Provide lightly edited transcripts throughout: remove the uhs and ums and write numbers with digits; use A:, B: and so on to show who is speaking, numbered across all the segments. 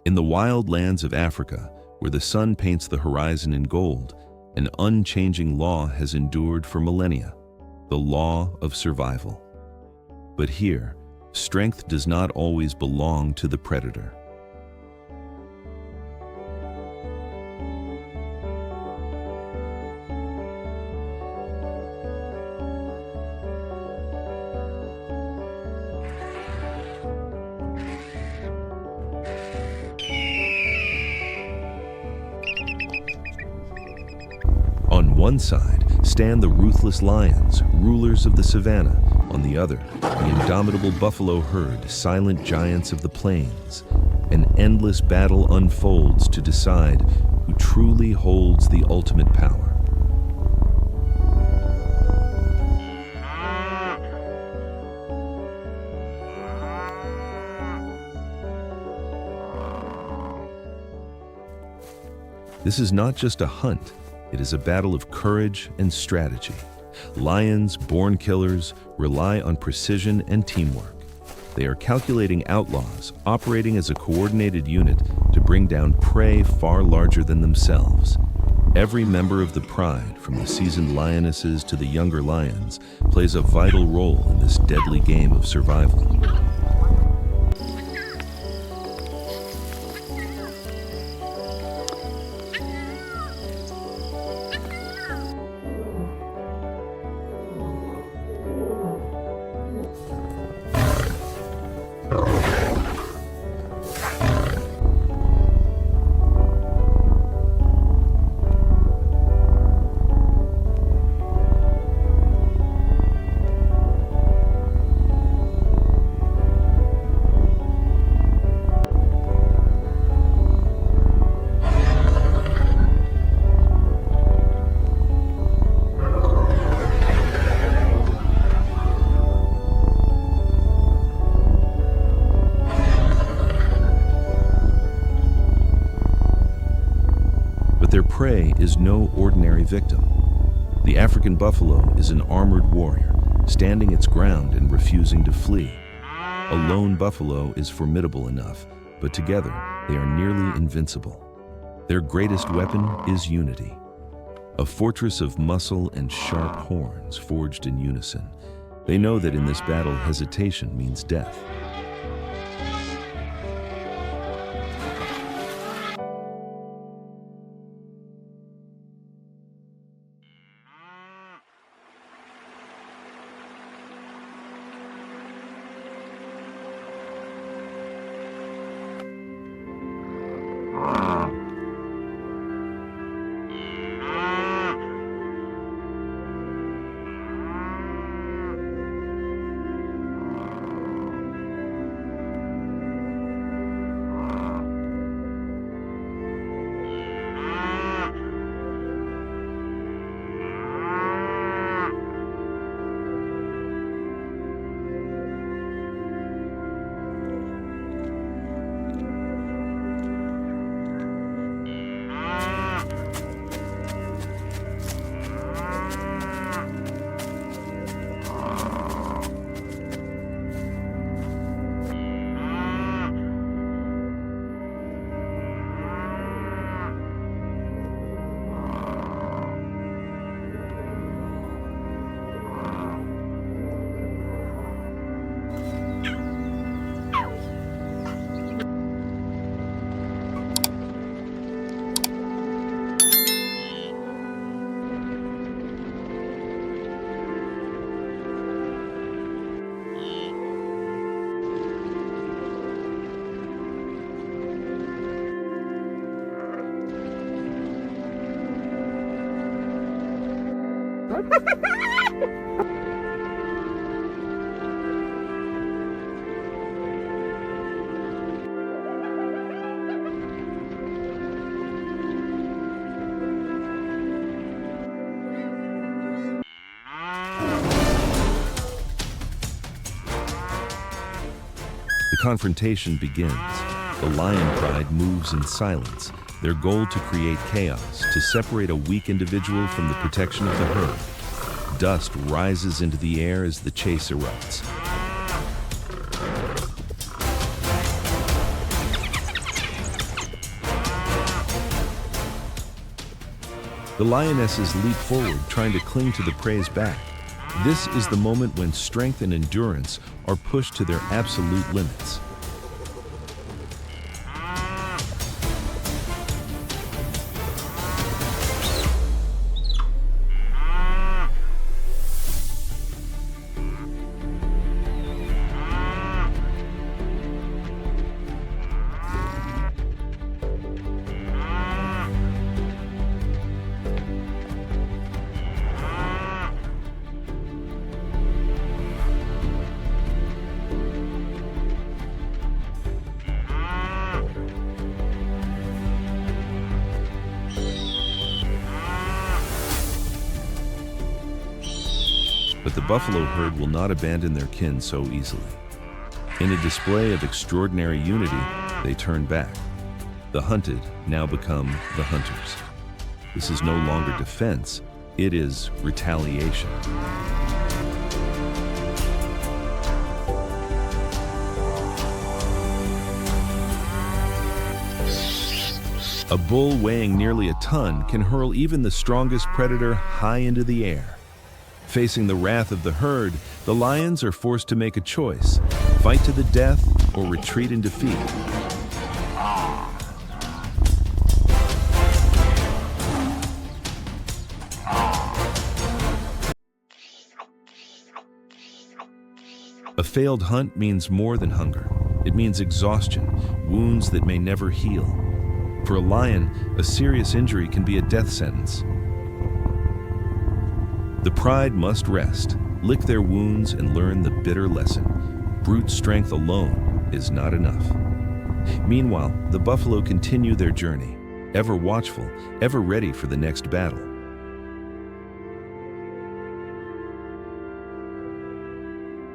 A: In the wild lands of Africa, where the sun paints the horizon in gold, an unchanging law has endured for millennia, the law of survival. But here, strength does not always belong to the predator. On one side stand the ruthless lions, rulers of the savanna. On the other, the indomitable buffalo herd, silent giants of the plains. An endless battle unfolds to decide who truly holds the ultimate power. This is not just a hunt. It is a battle of courage and strategy. Lions, born killers, rely on precision and teamwork. They are calculating outlaws, operating as a coordinated unit to bring down prey far larger than themselves. Every member of the pride, from the seasoned lionesses to the younger lions, plays a vital role in this deadly game of survival. Their prey is no ordinary victim. The African buffalo is an armored warrior, standing its ground and refusing to flee. A lone buffalo is formidable enough, but together they are nearly invincible. Their greatest weapon is unity, a fortress of muscle and sharp horns forged in unison. They know that in this battle, hesitation means death. The confrontation begins. The lion pride moves in silence, their goal to create chaos, to separate a weak individual from the protection of the herd. Dust rises into the air as the chase erupts. The lionesses leap forward, trying to cling to the prey's back. This is the moment when strength and endurance are pushed to their absolute limits. But the buffalo herd will not abandon their kin so easily. In a display of extraordinary unity, they turn back. The hunted now become the hunters. This is no longer defense, it is retaliation. A bull weighing nearly a ton can hurl even the strongest predator high into the air. Facing the wrath of the herd, the lions are forced to make a choice: fight to the death or retreat in defeat. A failed hunt means more than hunger. It means exhaustion, wounds that may never heal. For a lion, a serious injury can be a death sentence. The pride must rest, lick their wounds, and learn the bitter lesson: brute strength alone is not enough. Meanwhile, the buffalo continue their journey, ever watchful, ever ready for the next battle.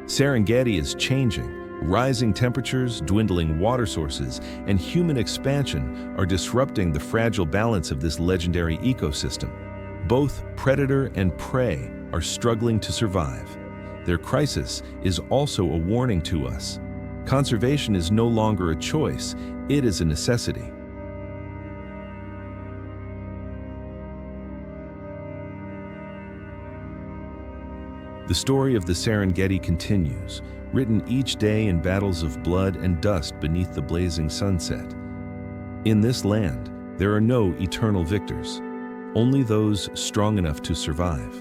A: Serengeti is changing. Rising temperatures, dwindling water sources, and human expansion are disrupting the fragile balance of this legendary ecosystem. Both predator and prey are struggling to survive. Their crisis is also a warning to us. Conservation is no longer a choice, it is a necessity. The story of the Serengeti continues, written each day in battles of blood and dust beneath the blazing sunset. In this land, there are no eternal victors, only those strong enough to survive.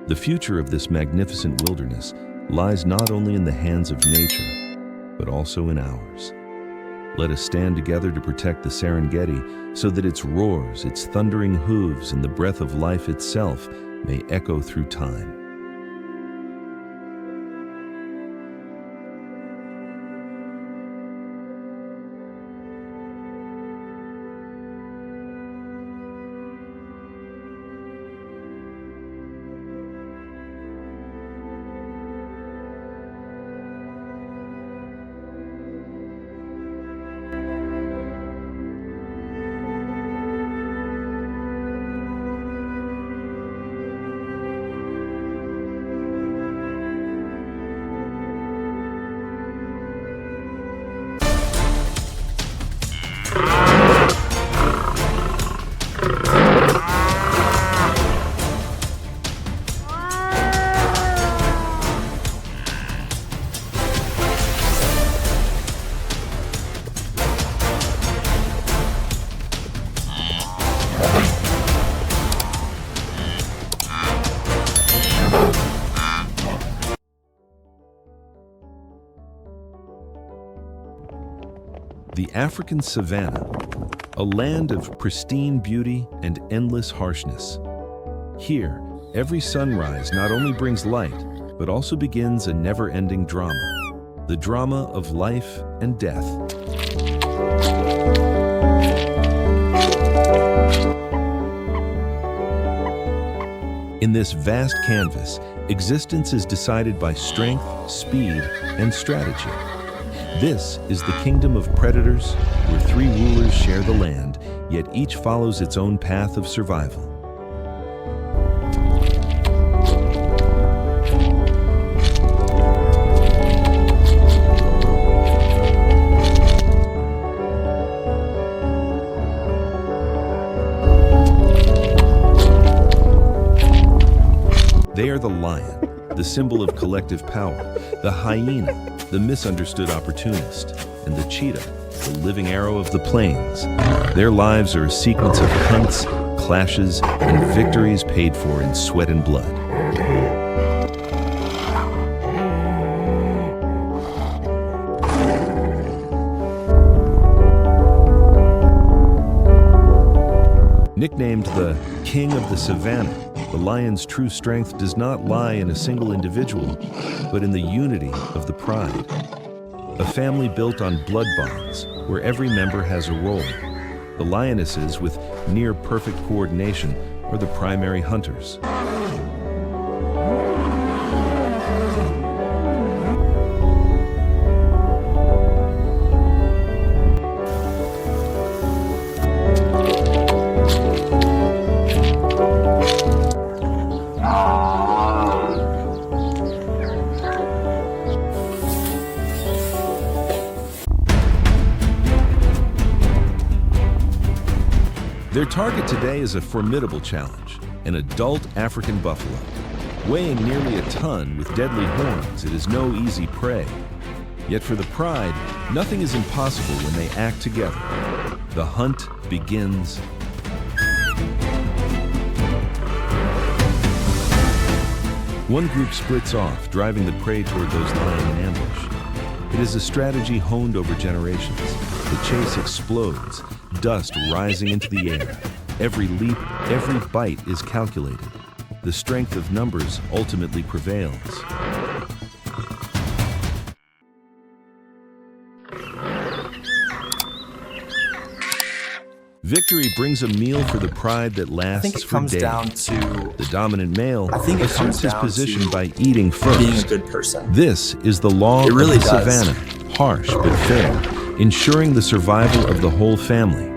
A: The future of this magnificent wilderness lies not only in the hands of nature, but also in ours. Let us stand together to protect the Serengeti so that its roars, its thundering hooves, and the breath of life itself may echo through time. The African savanna, a land of pristine beauty and endless harshness. Here, every sunrise not only brings light, but also begins a never-ending drama, the drama of life and death. In this vast canvas, existence is decided by strength, speed, and strategy. This is the kingdom of predators, where three rulers share the land, yet each follows its own path of survival. They are the lion, the symbol of collective power, the hyena, the misunderstood opportunist, and the cheetah, the living arrow of the plains. Their lives are a sequence of hunts, clashes, and victories paid for in sweat and blood. Nicknamed the King of the Savanna, the lion's true strength does not lie in a single individual, but in the unity of the pride. A family built on blood bonds, where every member has a role. The lionesses, with near-perfect coordination, are the primary hunters. Their target today is a formidable challenge, an adult African buffalo. Weighing nearly a ton with deadly horns, it is no easy prey. Yet for the pride, nothing is impossible when they act together. The hunt begins. One group splits off, driving the prey toward those lying in ambush. It is a strategy honed over generations. The chase explodes, dust rising into the air. Every leap, every bite is calculated. The strength of numbers ultimately prevails. Victory brings a meal for the pride that lasts for days.
B: I think it comes down to
A: the dominant male
B: asserts
A: his position by eating first.
B: being a good person.
A: This is the law of the Savanna, harsh but fair, ensuring the survival of the whole family.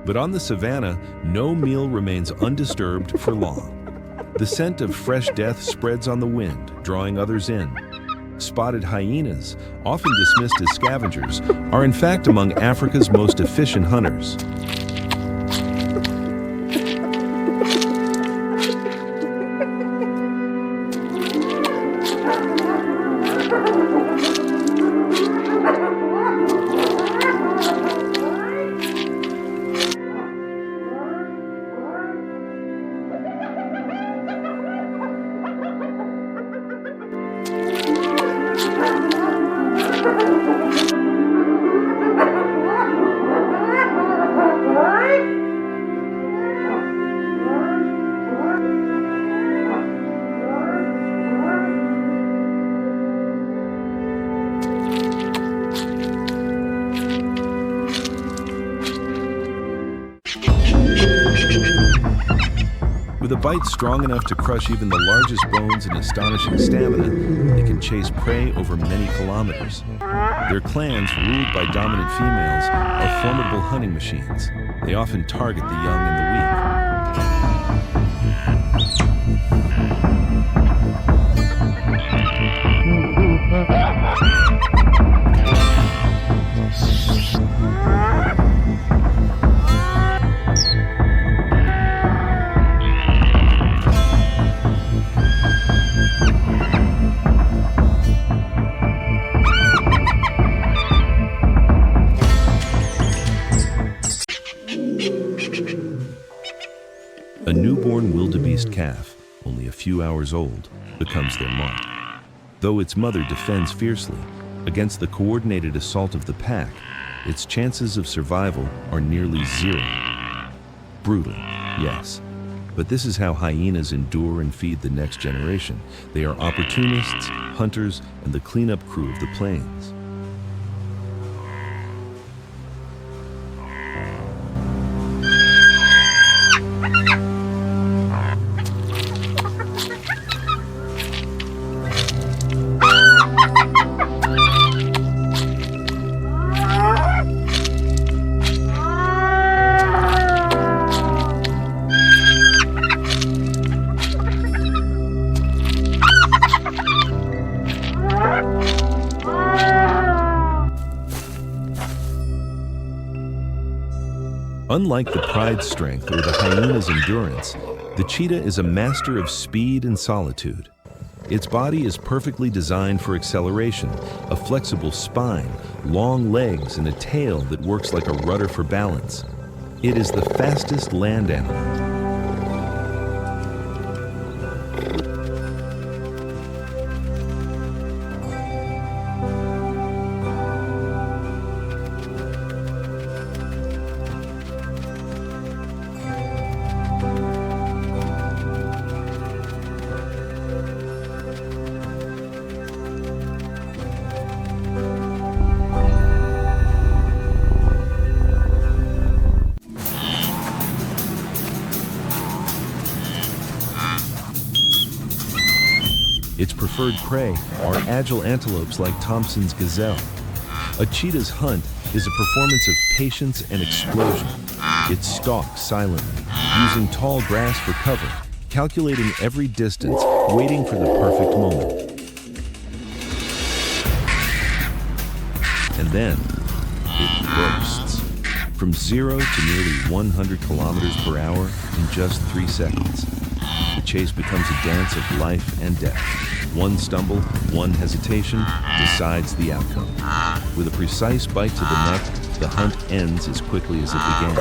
A: But on the savanna, no meal remains undisturbed for long. The scent of fresh death spreads on the wind, drawing others in. Spotted hyenas, often dismissed as scavengers, are in fact among Africa's most efficient hunters. With a bite strong enough to crush even the largest bones and astonishing stamina, they can chase prey over many kilometers. Their clans, ruled by dominant females, are formidable hunting machines. They often target the young and the weak. A newborn wildebeest calf, only a few hours old, becomes their mark. Though its mother defends fiercely against the coordinated assault of the pack, its chances of survival are nearly zero. Brutal, yes, but this is how hyenas endure and feed the next generation. They are opportunists, hunters, and the cleanup crew of the plains. Unlike the pride's strength or the hyena's endurance, the cheetah is a master of speed and solitude. Its body is perfectly designed for acceleration, a flexible spine, long legs, and a tail that works like a rudder for balance. It is the fastest land animal. Its preferred prey are agile antelopes like Thompson's gazelle. A cheetah's hunt is a performance of patience and explosion. It stalks silently, using tall grass for cover, calculating every distance, waiting for the perfect moment. And then, it bursts. From 0 to nearly 100 kilometers per hour in just 3 seconds. The chase becomes a dance of life and death. One stumble, one hesitation decides the outcome. With a precise bite to the neck, the hunt ends as quickly as it began.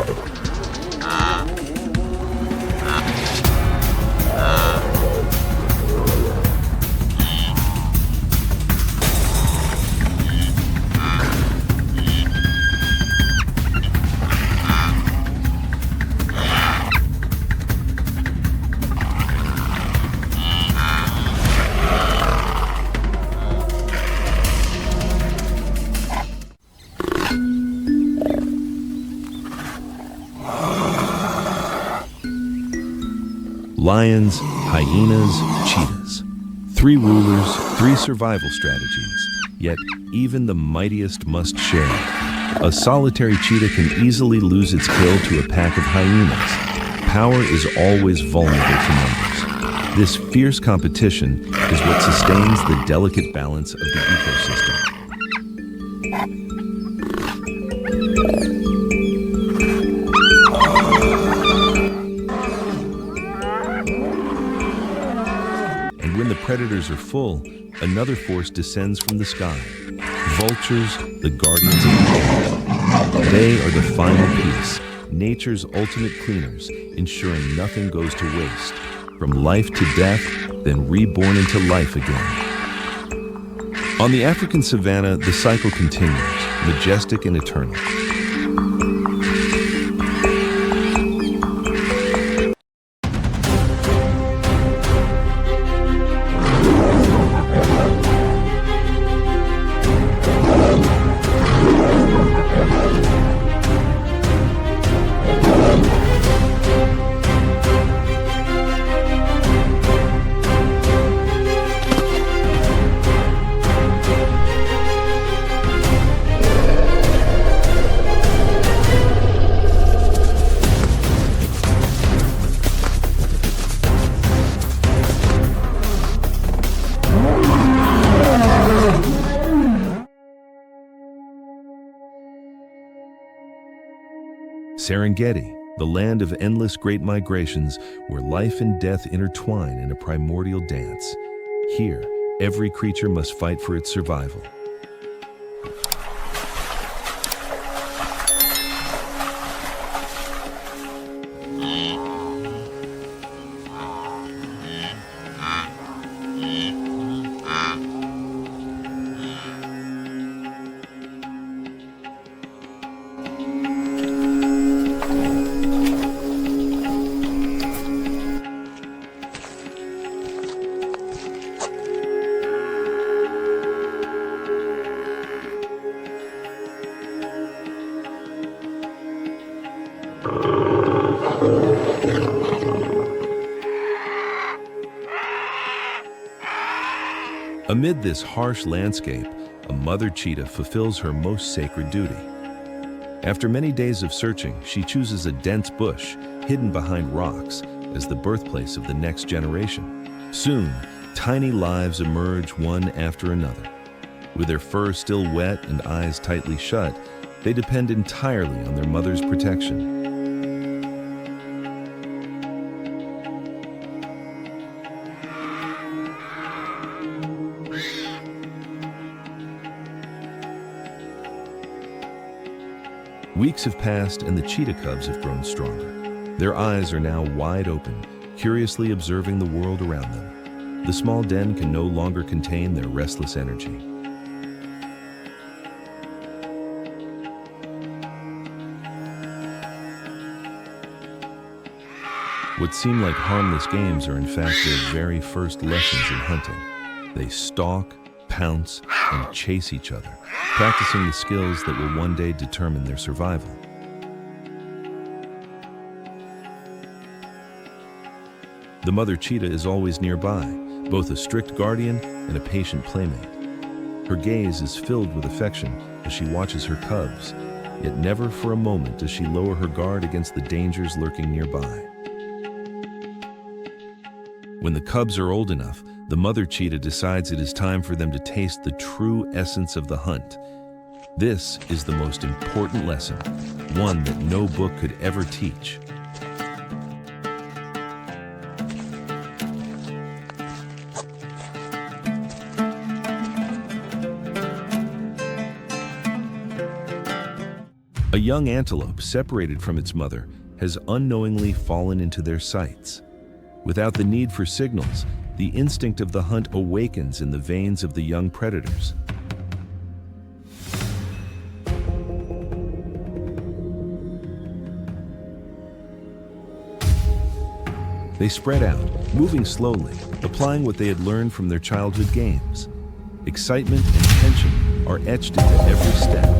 A: Lions, hyenas, cheetahs. 3 rulers, 3 survival strategies. Yet, even the mightiest must share. A solitary cheetah can easily lose its kill to a pack of hyenas. Power is always vulnerable to numbers. This fierce competition is what sustains the delicate balance of the ecosystem. When the predators are full, another force descends from the sky. Vultures, the guardians of the earth. They are the final piece, nature's ultimate cleaners, ensuring nothing goes to waste. From life to death, then reborn into life again. On the African savanna, the cycle continues, majestic and eternal. Serengeti, the land of endless great migrations where life and death intertwine in a primordial dance. Here, every creature must fight for its survival. Amid this harsh landscape, a mother cheetah fulfills her most sacred duty. After many days of searching, she chooses a dense bush hidden behind rocks as the birthplace of the next generation. Soon, tiny lives emerge one after another. With their fur still wet and eyes tightly shut, they depend entirely on their mother's protection. Weeks have passed and the cheetah cubs have grown stronger. Their eyes are now wide open, curiously observing the world around them. The small den can no longer contain their restless energy. What seem like harmless games are in fact their very first lessons in hunting. They stalk, pounce, and chase each other, practicing the skills that will one day determine their survival. The mother cheetah is always nearby, both a strict guardian and a patient playmate. Her gaze is filled with affection as she watches her cubs, yet never for a moment does she lower her guard against the dangers lurking nearby. When the cubs are old enough, the mother cheetah decides it is time for them to taste the true essence of the hunt. This is the most important lesson, one that no book could ever teach. A young antelope, separated from its mother, has unknowingly fallen into their sights. Without the need for signals, the instinct of the hunt awakens in the veins of the young predators. They spread out, moving slowly, applying what they had learned from their childhood games. Excitement and tension are etched into every step.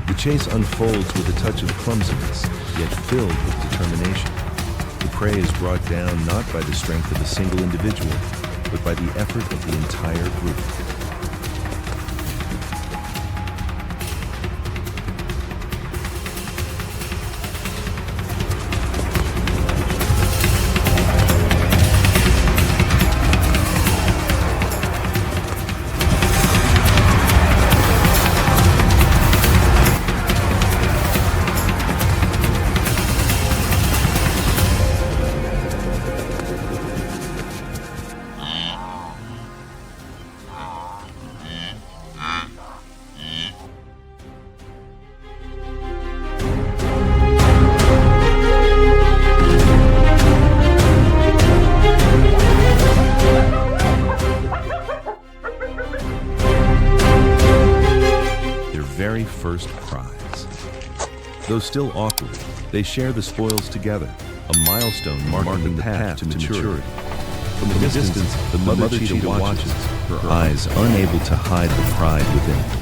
A: The chase unfolds with a touch of clumsiness, yet filled with determination. The prey is brought down not by the strength of a single individual, but by the effort of the entire group. First prize. Though still awkward, they share the spoils together, a milestone marking the path to maturity. From a distance, the mother cheetah watches, her eyes unable to hide the pride within.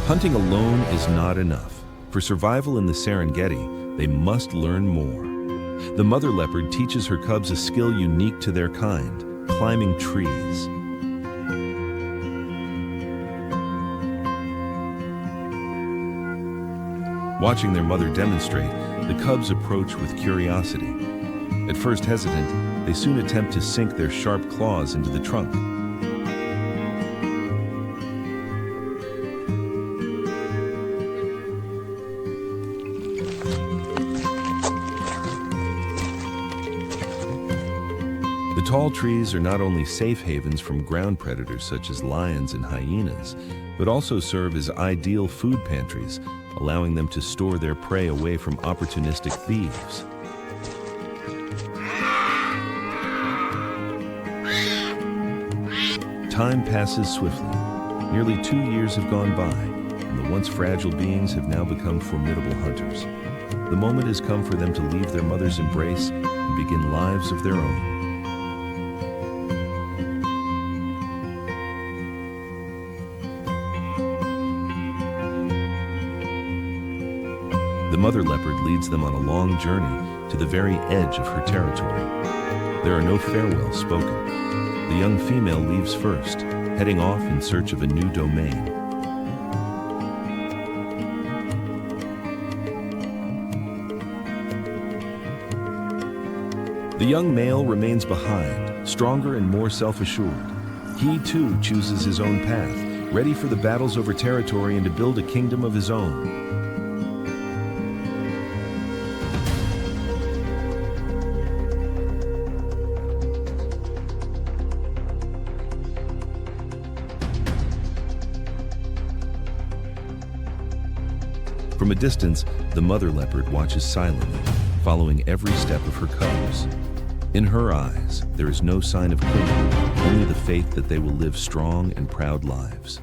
A: Hunting alone is not enough. For survival in the Serengeti, they must learn more. The mother leopard teaches her cubs a skill unique to their kind, climbing trees. Watching their mother demonstrate, the cubs approach with curiosity. At first hesitant, they soon attempt to sink their sharp claws into the trunk. The tall trees are not only safe havens from ground predators such as lions and hyenas, but also serve as ideal food pantries, allowing them to store their prey away from opportunistic thieves. Time passes swiftly. Nearly 2 years have gone by, and the once fragile beings have now become formidable hunters. The moment has come for them to leave their mother's embrace and begin lives of their own. The mother leopard leads them on a long journey to the very edge of her territory. There are no farewells spoken. The young female leaves first, heading off in search of a new domain. The young male remains behind, stronger and more self-assured. He too chooses his own path, ready for the battles over territory and to build a kingdom of his own. From a distance, the mother leopard watches silently, following every step of her cubs. In her eyes, there is no sign of clinging, only the faith that they will live strong and proud lives.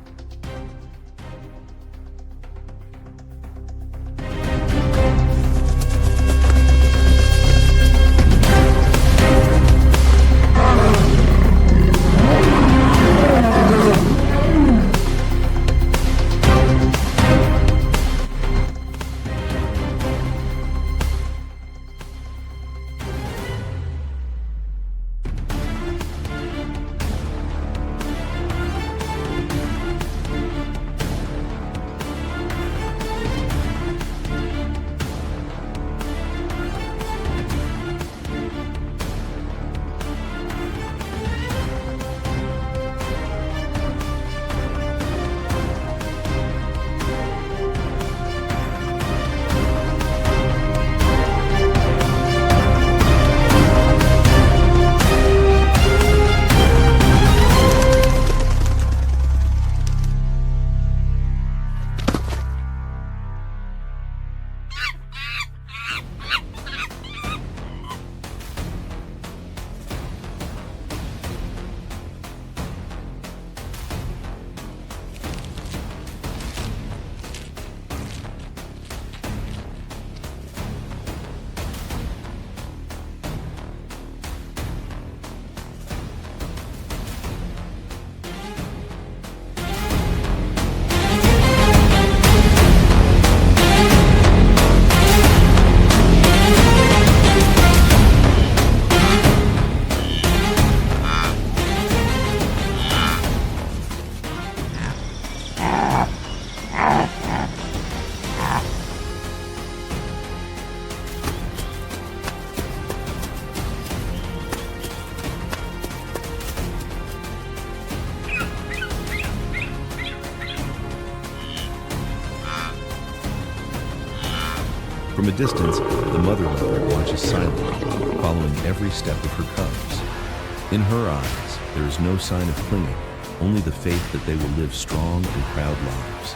A: From a distance, the mother leopard watches silently, following every step of her cubs. In her eyes, there is no sign of clinging, only the faith that they will live strong and proud lives.